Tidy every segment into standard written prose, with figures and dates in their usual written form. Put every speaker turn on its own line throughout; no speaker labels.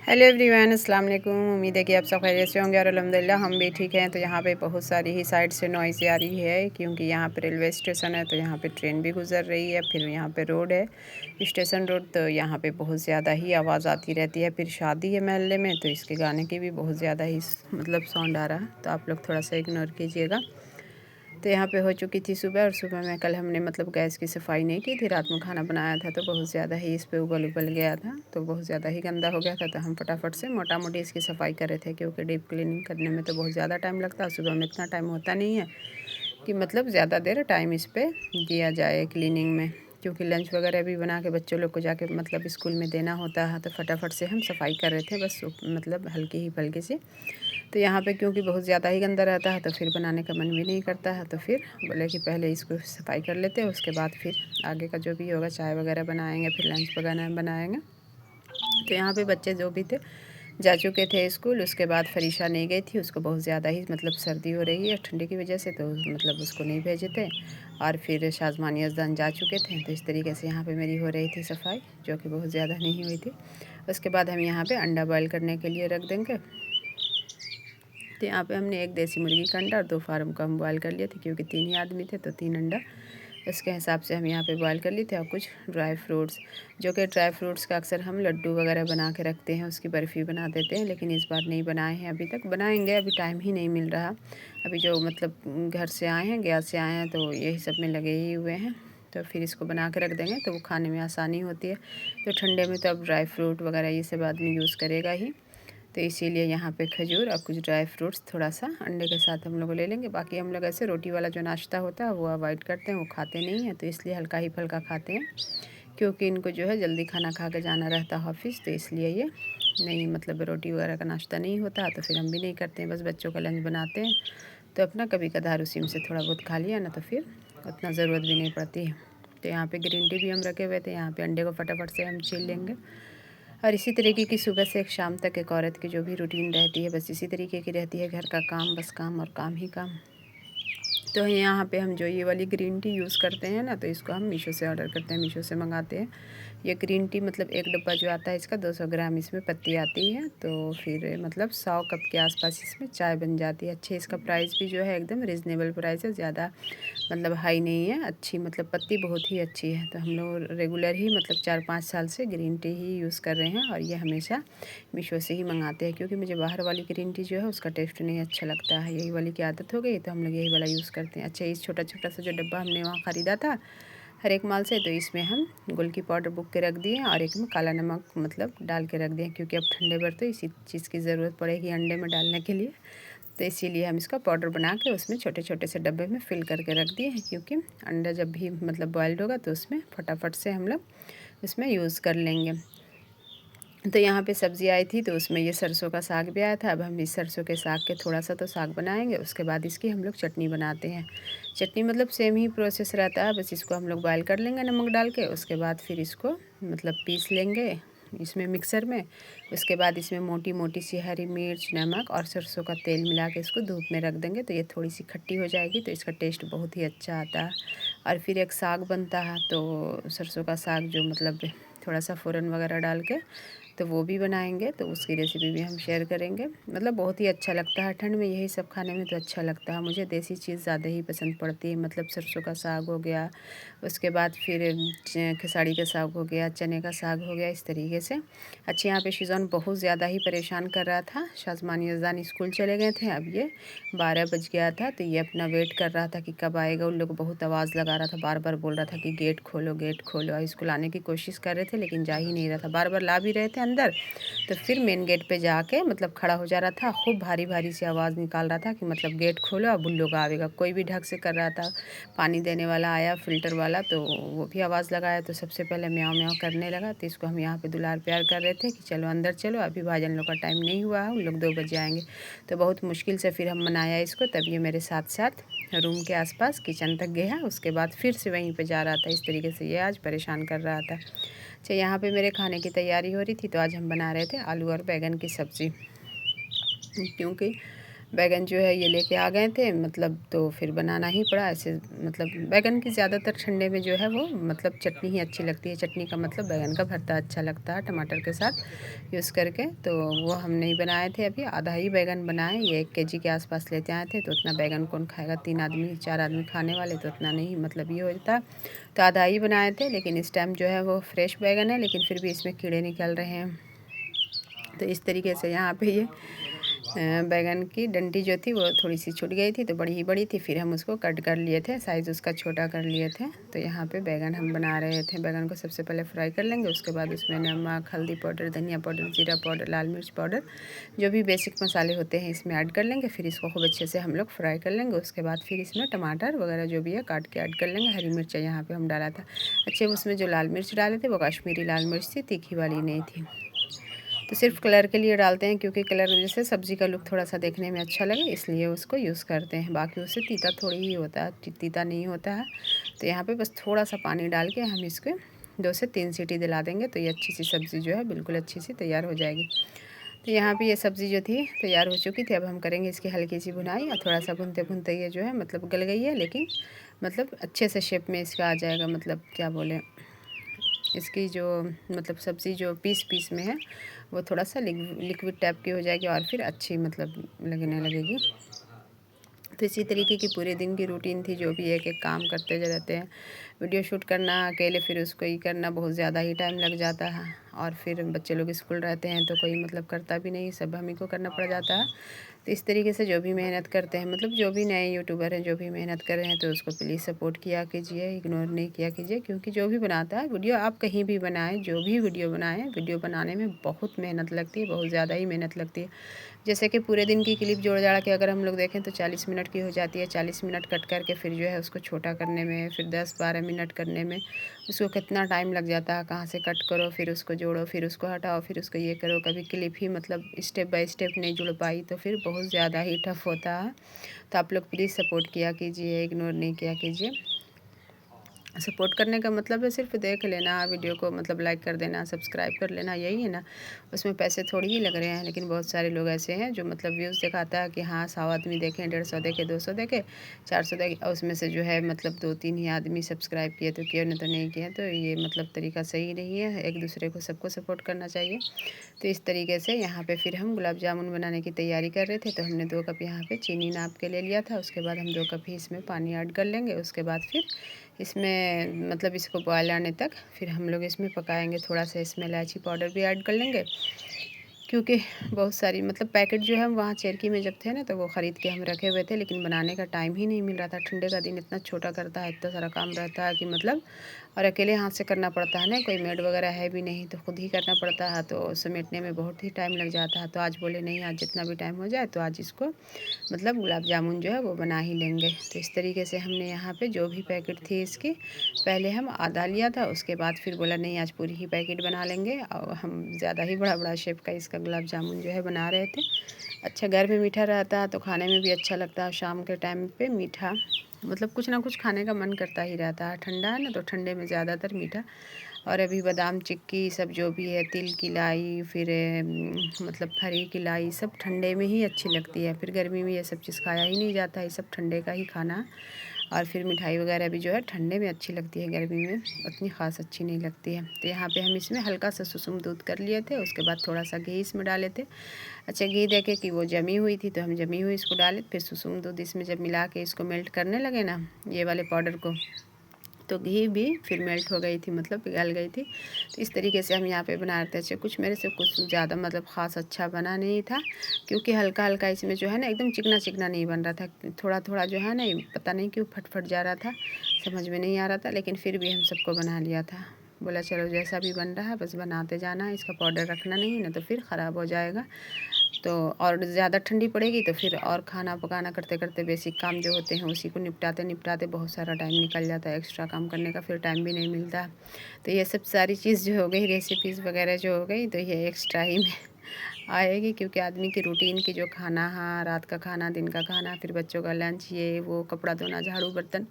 Hello everyone, अस्सलाम वालेकुम। उम्मीद है कि आप सब खैरियत से होंगे और अल्हम्दुलिल्लाह हम भी ठीक हैं। तो यहाँ पे बहुत सारी ही साइड से नॉइज़ आ रही है क्योंकि यहाँ पे रेलवे स्टेशन है, तो यहाँ पे ट्रेन भी गुजर रही है। फिर यहाँ पे रोड है, स्टेशन रोड, तो यहाँ पे बहुत ज़्यादा ही आवाज़ आती रहती है। फिर शादी है महल्ले में, तो इसके गाने की भी बहुत ज़्यादा ही मतलब साउंड आ रहा है, तो आप लोग थोड़ा सा इग्नोर कीजिएगा। तो यहाँ पे हो चुकी थी सुबह, और सुबह में कल हमने मतलब गैस की सफाई नहीं की थी, रात में खाना बनाया था, तो बहुत ज़्यादा ही इस पे उबल गया था, तो बहुत ज़्यादा ही गंदा हो गया था। तो हम फटाफट से मोटा मोटी इसकी सफाई कर रहे थे क्योंकि डीप क्लीनिंग करने में तो बहुत ज़्यादा टाइम लगता है। सुबह में इतना टाइम होता नहीं है कि मतलब ज़्यादा देर टाइम इस पर दिया जाए क्लीनिंग में, क्योंकि लंच वगैरह भी बना के बच्चों लोग को जाके मतलब स्कूल में देना होता है। तो फटाफट से हम सफाई कर रहे थे, बस मतलब हल्की ही फल्की सी। तो यहाँ पे क्योंकि बहुत ज़्यादा ही गंदा रहता है, तो फिर बनाने का मन भी नहीं करता है। तो फिर बोले कि पहले इसको सफाई कर लेते हैं, उसके बाद फिर आगे का जो भी होगा चाय वगैरह बनाएंगे, फिर लंच वगैरह बनाएंगे। तो यहाँ पे बच्चे जो भी थे जा चुके थे स्कूल। उसके बाद फरीशा नहीं गई थी, उसको बहुत ज़्यादा ही मतलब सर्दी हो रही है ठंडी की वजह से, तो मतलब उसको नहीं भेजे थे। और फिर शाजमानी अजदान जा चुके थे। तो इस तरीके से यहाँ पे मेरी हो रही थी सफाई, जो कि बहुत ज़्यादा नहीं हुई थी। उसके बाद हम यहाँ पे अंडा बॉयल करने के लिए रख देंगे। तो यहाँ पे हमने एक देसी मुर्गी का अंडा और 2 फार्म का हम बॉयल कर लिए थे, क्योंकि 3 ही आदमी थे, तो 3 अंडा इसके हिसाब से हम यहाँ पे बॉयल कर लिए थे। और कुछ ड्राई फ्रूट्स, जो कि ड्राई फ्रूट्स का अक्सर हम लड्डू वगैरह बना के रखते हैं, उसकी बर्फ़ी बना देते हैं, लेकिन इस बार नहीं बनाए हैं अभी तक। बनाएंगे, अभी टाइम ही नहीं मिल रहा। अभी जो मतलब घर से आए हैं, गया से आए हैं, तो यही सब में लगे ही हुए हैं। तो फिर इसको बना के रख देंगे तो वो खाने में आसानी होती है। तो ठंडे में तो अब ड्राई फ्रूट वगैरह ये सब आदमी यूज़ करेगा ही, तो इसीलिए यहाँ पे खजूर और कुछ ड्राई फ्रूट्स थोड़ा सा अंडे के साथ हम लोग ले लेंगे। बाकी हम लोग ऐसे रोटी वाला जो नाश्ता होता है वो अवॉइड करते हैं, वो खाते नहीं हैं, तो इसलिए हल्का ही फुल्का खाते हैं, क्योंकि इनको जो है जल्दी खाना खा के जाना रहता है ऑफिस, तो इसलिए ये नहीं मतलब रोटी वगैरह का नाश्ता नहीं होता। तो फिर हम भी नहीं करते हैं, बस बच्चों का लंच बनाते हैं, तो अपना कभी कदार उसी में से थोड़ा बहुत खा लिया ना, तो फिर उतना ज़रूरत भी नहीं पड़ती है। तो यहाँ पे ग्रीन टी भी हम रखे हुए थे। यहाँ पे अंडे को फटाफट से हम छील लेंगे। और इसी तरीके की सुबह से एक शाम तक एक औरत की जो भी रूटीन रहती है, बस इसी तरीके की रहती है। घर का काम, बस काम और काम ही काम। तो यहाँ पे हम जो ये वाली ग्रीन टी यूज़ करते हैं ना, तो इसको हम मीशो से ऑर्डर करते हैं, मीशो से मंगाते हैं। ये ग्रीन टी मतलब एक डब्बा जो आता है इसका 200 ग्राम इसमें पत्ती आती है, तो फिर मतलब 100 कप के आसपास इसमें चाय बन जाती है। अच्छे इसका प्राइस भी जो है एकदम रिजनेबल प्राइस है, ज़्यादा मतलब हाई नहीं है, अच्छी मतलब पत्ती बहुत ही अच्छी है। तो हम लोग रेगुलर ही मतलब 4-5 साल से ग्रीन टी ही यूज़ कर रहे हैं, और ये हमेशा मीशो से ही मंगाते हैं, क्योंकि मुझे बाहर वाली ग्रीन टी जो है उसका टेस्ट नहीं अच्छा लगता है। यही वाली की आदत हो गई, तो हम लोग यही वाला यूज़ करते हैं। अच्छा, इस छोटा छोटा सा जो डब्बा हमने वहाँ ख़रीदा था हर एक माल से, तो इसमें हम गुल की पाउडर बुक के रख दिए, और एक में काला नमक मतलब डाल के रख दिए, क्योंकि अब ठंडे पर तो इसी चीज़ की ज़रूरत पड़ेगी अंडे में डालने के लिए। तो इसीलिए हम इसका पाउडर बना के उसमें छोटे छोटे से डब्बे में फ़िल करके रख दिए हैं, क्योंकि अंडा जब भी मतलब बॉयल्ड होगा तो उसमें फटाफट से हम लोग उसमें यूज़ कर लेंगे। तो यहाँ पे सब्ज़ी आई थी, तो उसमें ये सरसों का साग भी आया था। अब हम इस सरसों के साग के थोड़ा सा तो साग बनाएंगे, उसके बाद इसकी हम लोग चटनी बनाते हैं। चटनी मतलब सेम ही प्रोसेस रहता है, बस इसको हम लोग बॉयल कर लेंगे नमक डाल के, उसके बाद फिर इसको मतलब पीस लेंगे इसमें मिक्सर में। उसके बाद इसमें मोटी मोटी सी हरी मिर्च, नमक और सरसों का तेल मिला के इसको धूप में रख देंगे, तो ये थोड़ी सी खट्टी हो जाएगी, तो इसका टेस्ट बहुत ही अच्छा आता है। और फिर एक साग बनता है, तो सरसों का साग जो मतलब थोड़ा सा फ़ोरन वगैरह डाल के, तो वो भी बनाएंगे, तो उसकी रेसिपी भी हम शेयर करेंगे। मतलब बहुत ही अच्छा लगता है ठंड में यही सब खाने में, तो अच्छा लगता है। मुझे देसी चीज़ ज़्यादा ही पसंद पड़ती है, मतलब सरसों का साग हो गया, उसके बाद फिर खेसारी का साग हो गया, चने का साग हो गया, इस तरीके से। अच्छा, यहाँ पे शिज़ान बहुत ज़्यादा ही परेशान कर रहा था। शाज़मानी अज़ान स्कूल चले गए थे, अब ये 12 बज गया था, तो ये अपना वेट कर रहा था कि कब आएगा। उन लोग बहुत आवाज़ लगा रहा था, बार बार बोल रहा था कि गेट खोलो गेट खोलो। और स्कूल आने की कोशिश कर रहे थे, लेकिन जा ही नहीं रहा था, बार बार ला भी रहे थे अंदर, तो फिर मेन गेट पे जाके मतलब खड़ा हो जा रहा था, खूब भारी भारी सी आवाज़ निकाल रहा था कि मतलब गेट खोलो, अब उन लोग आएगा। कोई भी ढंग से कर रहा था। पानी देने वाला आया फ़िल्टर वाला, तो वो भी आवाज़ लगाया, तो सबसे पहले म्याऊं म्याऊं करने लगा। तो इसको हम यहाँ पे दुलार प्यार कर रहे थे कि चलो अंदर चलो, अभी भाईजान लोग का टाइम नहीं हुआ है, उन लोग 2 बजे आएंगे। तो बहुत मुश्किल से फिर हम मनाया इसको, तब ये मेरे साथ साथ रूम के आसपास किचन तक गया, उसके बाद फिर से वहीं पे जा रहा था। इस तरीके से ये आज परेशान कर रहा था। अच्छा, यहाँ पे मेरे खाने की तैयारी हो रही थी, तो आज हम बना रहे थे आलू और बैंगन की सब्ज़ी, क्योंकि बैगन जो है ये लेके आ गए थे, मतलब तो फिर बनाना ही पड़ा ऐसे। मतलब बैगन की ज़्यादातर ठंडे में जो है वो मतलब चटनी ही अच्छी लगती है। चटनी का मतलब बैगन का भरता अच्छा लगता है टमाटर के साथ यूज़ करके। तो वो हम नहीं बनाए थे, अभी आधा ही बैगन बनाए। ये 1 केजी के आसपास लेते आए थे, तो उतना बैगन कौन खाएगा, 3 आदमी 4 आदमी खाने वाले, तो उतना नहीं मतलब ये होता। तो आधा ही बनाए थे, लेकिन इस टाइम जो है वो फ्रेश बैगन है, लेकिन फिर भी इसमें कीड़े निकल रहे हैं। तो इस तरीके से यहाँ पे ये बैगन की डंडी जो थी वो थोड़ी सी छूट गई थी, तो बड़ी ही बड़ी थी। फिर हम उसको कट कर लिए थे, साइज़ उसका छोटा कर लिए थे। तो यहाँ पे बैगन हम बना रहे थे। बैगन को सबसे पहले फ्राई कर लेंगे, उसके बाद उसमें नमक, हल्दी पाउडर, धनिया पाउडर, जीरा पाउडर, लाल मिर्च पाउडर, जो भी बेसिक मसाले होते हैं इसमें ऐड कर लेंगे। फिर इसको खूब अच्छे से हम लोग फ्राई कर लेंगे। उसके बाद फिर इसमें टमाटर वगैरह जो भी है काट के ऐड कर लेंगे। हरी मिर्च यहाँ पर हम डाला था। अच्छे उसमें जो लाल मिर्च डाले थे वो कश्मीरी लाल मिर्च थी, तीखी वाली नहीं थी। तो सिर्फ कलर के लिए डालते हैं, क्योंकि कलर वजह से सब्ज़ी का लुक थोड़ा सा देखने में अच्छा लगे, इसलिए उसको यूज़ करते हैं। बाकी उससे तीता थोड़ी ही होता है, तीता नहीं होता है। तो यहाँ पे बस थोड़ा सा पानी डाल के हम इसको 2 से 3 सीटी दिला देंगे, तो ये अच्छी सी सब्ज़ी जो है बिल्कुल अच्छी सी तैयार हो जाएगी। तो यहाँ पे ये सब्ज़ी जो थी तैयार हो चुकी थी। अब हम करेंगे इसकी हल्की सी भुनाई, और थोड़ा सा भुनते भुनते ये जो है मतलब गल गई है, लेकिन मतलब अच्छे से शेप में इसका आ जाएगा। मतलब क्या बोले, इसकी जो मतलब सब्ज़ी जो पीस पीस में है वो थोड़ा सा लिक्विड टाइप की हो जाएगी, और फिर अच्छी मतलब लगने लगेगी। तो इसी तरीके की पूरे दिन की रूटीन थी, जो भी एक एक काम करते रहते हैं। वीडियो शूट करना अकेले, फिर उसको ही करना बहुत ज़्यादा ही टाइम लग जाता है। और फिर बच्चे लोग स्कूल रहते हैं तो कोई मतलब करता भी नहीं, सब हम ही को करना पड़ जाता है। तो इस तरीके से जो भी मेहनत करते हैं, मतलब जो भी नए यूट्यूबर हैं जो भी मेहनत कर रहे हैं, तो उसको प्लीज़ सपोर्ट किया कीजिए, इग्नोर नहीं किया कीजिए। क्योंकि जो भी बनाता है वीडियो, आप कहीं भी बनाएं, जो भी वीडियो बनाएं, वीडियो बनाने में बहुत मेहनत लगती है, बहुत ज़्यादा ही मेहनत लगती है। जैसे कि पूरे दिन की क्लिप जोड़ जाड़ा के अगर हम लोग देखें तो 40 मिनट की हो जाती है। 40 मिनट कट करके फिर जो है उसको छोटा करने में, फिर 10-12 मिनट करने में उसको कितना टाइम लग जाता है। कहाँ से कट करो, फिर उसको जोड़ो, फिर उसको हटाओ, फिर उसको ये करो। कभी क्लिप ही मतलब स्टेप बाय स्टेप नहीं जुड़ पाई तो फिर बहुत ज़्यादा ही टफ होता है। तो आप लोग प्लीज़ सपोर्ट किया कीजिए, इग्नोर नहीं किया कीजिए। सपोर्ट करने का मतलब है सिर्फ देख लेना वीडियो को, मतलब लाइक कर देना, सब्सक्राइब कर लेना, यही है ना। उसमें पैसे थोड़ी ही लग रहे हैं। लेकिन बहुत सारे लोग ऐसे हैं जो मतलब व्यूज़ दिखाता है कि हाँ 100 आदमी देखें, 150 देखे, 200 देखे, 400 देखे, और उसमें से जो है मतलब 2-3 ही आदमी सब्सक्राइब किए तो किए, नहीं तो नहीं किए। तो ये मतलब तरीका सही नहीं है। एक दूसरे को सबको सपोर्ट करना चाहिए। तो इस तरीके से यहाँ पे फिर हम गुलाब जामुन बनाने की तैयारी कर रहे थे। तो हमने 2 कप यहाँ पे चीनी नाप के ले लिया था। उसके बाद हम 2 कप ही इसमें पानी ऐड कर लेंगे। उसके बाद फिर इसमें मतलब इसको बॉयल आने तक फिर हम लोग इसमें पकाएंगे। थोड़ा सा इसमें इलायची पाउडर भी ऐड कर लेंगे, क्योंकि बहुत सारी मतलब पैकेट जो है हम वहाँ चेरकी में जब थे ना, तो वो ख़रीद के हम रखे हुए थे, लेकिन बनाने का टाइम ही नहीं मिल रहा था। ठंडे का दिन इतना छोटा करता है, इतना सारा काम रहता है कि मतलब, और अकेले हाथ से करना पड़ता है ना, कोई मेड वगैरह है भी नहीं, तो ख़ुद ही करना पड़ता है। तो समेटने में बहुत ही टाइम लग जाता है। तो आज बोले नहीं, आज जितना भी टाइम हो जाए तो आज इसको मतलब गुलाब जामुन जो है वो बना ही लेंगे। तो इस तरीके से हमने यहाँ पे जो भी पैकेट थी इसकी, पहले हम आधा लिया था, उसके बाद फिर बोला नहीं आज पूरी ही पैकेट बना लेंगे। और हम ज़्यादा ही बड़ा बड़ा शेप का इसका गुलाब जामुन जो है बना रहे थे। अच्छा, घर में मीठा रहता है तो खाने में भी अच्छा लगता है। शाम के टाइम पे मीठा मतलब कुछ ना कुछ खाने का मन करता ही रहता है। ठंडा है ना, तो ठंडे में ज़्यादातर मीठा। और अभी बादाम चिक्की सब जो भी है, तिल की लाई, फिर मतलब फरी की लाई, सब ठंडे में ही अच्छी लगती है। फिर गर्मी में ये सब चीज़ खाया ही नहीं जाता है, ये सब ठंडे का ही खाना है। और फिर मिठाई वगैरह भी जो है ठंडे में अच्छी लगती है, गर्मी में उतनी ख़ास अच्छी नहीं लगती है। तो यहाँ पे हम इसमें हल्का सा सुसुम दूध कर लिए थे। उसके बाद थोड़ा सा घी इसमें डाले थे। अच्छा, घी देखे कि वो जमी हुई थी, तो हम जमी हुई इसको डाले। फिर सुसुम दूध इसमें जब मिला के इसको मेल्ट करने लगे ना, ये वाले पाउडर को, तो घी भी फिर मेल्ट हो गई थी, मतलब पिघल गई थी। तो इस तरीके से हम यहाँ पे बना रहे थे। कुछ मेरे से कुछ ज़्यादा मतलब ख़ास अच्छा बना नहीं था, क्योंकि हल्का हल्का इसमें जो है ना एकदम चिकना चिकना नहीं बन रहा था। थोड़ा थोड़ा जो है ना, पता नहीं क्यों फट फट जा रहा था, समझ में नहीं आ रहा था। लेकिन फिर भी हम सबको बना लिया था। बोला चलो जैसा भी बन रहा है बस बनाते जाना है, इसका पाउडर रखना नहीं है ना तो फिर ख़राब हो जाएगा। तो और ज़्यादा ठंडी पड़ेगी तो फिर और खाना पकाना करते करते बेसिक काम जो होते हैं उसी को निपटाते निपटाते बहुत सारा टाइम निकल जाता है। एक्स्ट्रा काम करने का फिर टाइम भी नहीं मिलता। तो ये सब सारी चीज़ जो हो गई, रेसिपीज़ वगैरह जो हो गई, तो ये एक्स्ट्रा ही में आएगी, क्योंकि आदमी की रूटीन की जो खाना, हाँ रात का खाना, दिन का खाना, फिर बच्चों का लंच, ये वो, कपड़ा धोना, झाड़ू, बर्तन,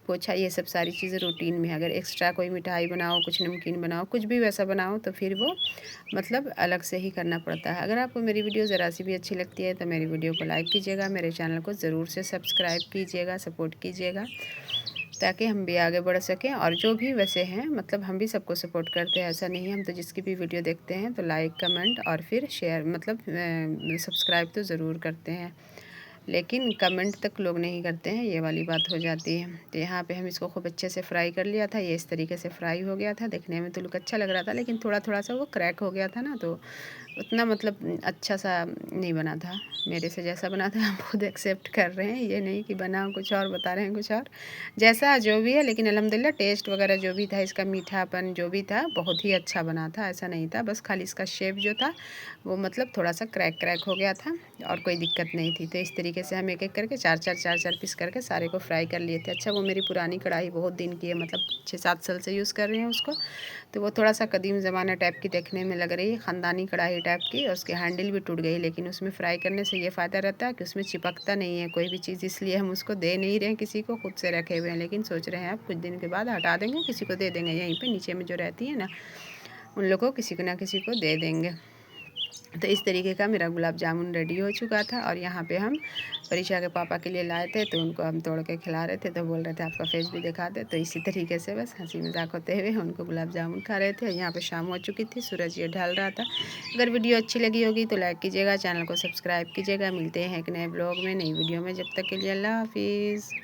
पोछा, ये सब सारी चीज़ें रूटीन में है। अगर एक्स्ट्रा कोई मिठाई बनाओ, कुछ नमकीन बनाओ, कुछ भी वैसा बनाओ तो फिर वो मतलब अलग से ही करना पड़ता है। अगर आपको मेरी वीडियो ज़रा सी भी अच्छी लगती है तो मेरी वीडियो को लाइक कीजिएगा, मेरे चैनल को ज़रूर से सब्सक्राइब कीजिएगा, सपोर्ट कीजिएगा, ताकि हम भी आगे बढ़ सकें। और जो भी वैसे हैं मतलब हम भी सबको सपोर्ट करते हैं, ऐसा नहीं है। हम तो जिसकी भी वीडियो देखते हैं तो लाइक, कमेंट और फिर शेयर मतलब सब्सक्राइब तो ज़रूर करते हैं, लेकिन कमेंट तक लोग नहीं करते हैं, ये वाली बात हो जाती है। तो यहाँ पे हम इसको खूब अच्छे से फ्राई कर लिया था। ये इस तरीके से फ्राई हो गया था, देखने में तो लुक अच्छा लग रहा था, लेकिन थोड़ा थोड़ा सा वो क्रैक हो गया था ना, तो उतना मतलब अच्छा सा नहीं बना था। मेरे से जैसा बना था हम खुद एक्सेप्ट कर रहे हैं, ये नहीं कि बना कुछ और बता रहे हैं कुछ और, जैसा जो भी है। लेकिन अल्हम्दुलिल्लाह टेस्ट वगैरह जो भी था, इसका मीठापन जो भी था बहुत ही अच्छा बना था, ऐसा नहीं था। बस खाली इसका शेप जो था वो मतलब थोड़ा सा क्रैक क्रैक हो गया था, और कोई दिक्कत नहीं थी। तो इस तरीके से हम एक एक करके चार चार पीस करके सारे को फ्राई कर लिए थे। अच्छा, वो मेरी पुरानी कढ़ाई बहुत दिन की है, मतलब 6-7 साल से यूज़ कर रहे हैं उसको, तो वो थोड़ा सा कदीम ज़माना टाइप की देखने में लग रही है, ख़ानदानी कढ़ाई टाइप की। उसकी हैंडल भी टूट गई, लेकिन उसमें फ्राई करने से ये फ़ायदा रहता है कि उसमें चिपकता नहीं है कोई भी चीज़, इसलिए हम उसको दे नहीं रहे हैं किसी को, खुद से रखे हुए हैं। लेकिन सोच रहे हैं अब कुछ दिन के बाद हटा देंगे, किसी को दे देंगे, यहीं पे नीचे में जो रहती है ना उन लोगों को किसी को ना किसी को दे देंगे। तो इस तरीके का मेरा गुलाब जामुन रेडी हो चुका था। और यहाँ पे हम परीक्षा के पापा के लिए लाए थे, तो उनको हम तोड़ के खिला रहे थे, तो बोल रहे थे आपका फेस भी दिखा दे। तो इसी तरीके से बस हंसी मजाक होते हुए उनको गुलाब जामुन खा रहे थे। यहाँ पे शाम हो चुकी थी, सूरज ये ढल रहा था। अगर वीडियो अच्छी लगी होगी तो लाइक कीजिएगा, चैनल को सब्सक्राइब कीजिएगा। मिलते हैं एक नए ब्लॉग में, नई वीडियो में। जब तक के लिए अल्लाह हाफिज़।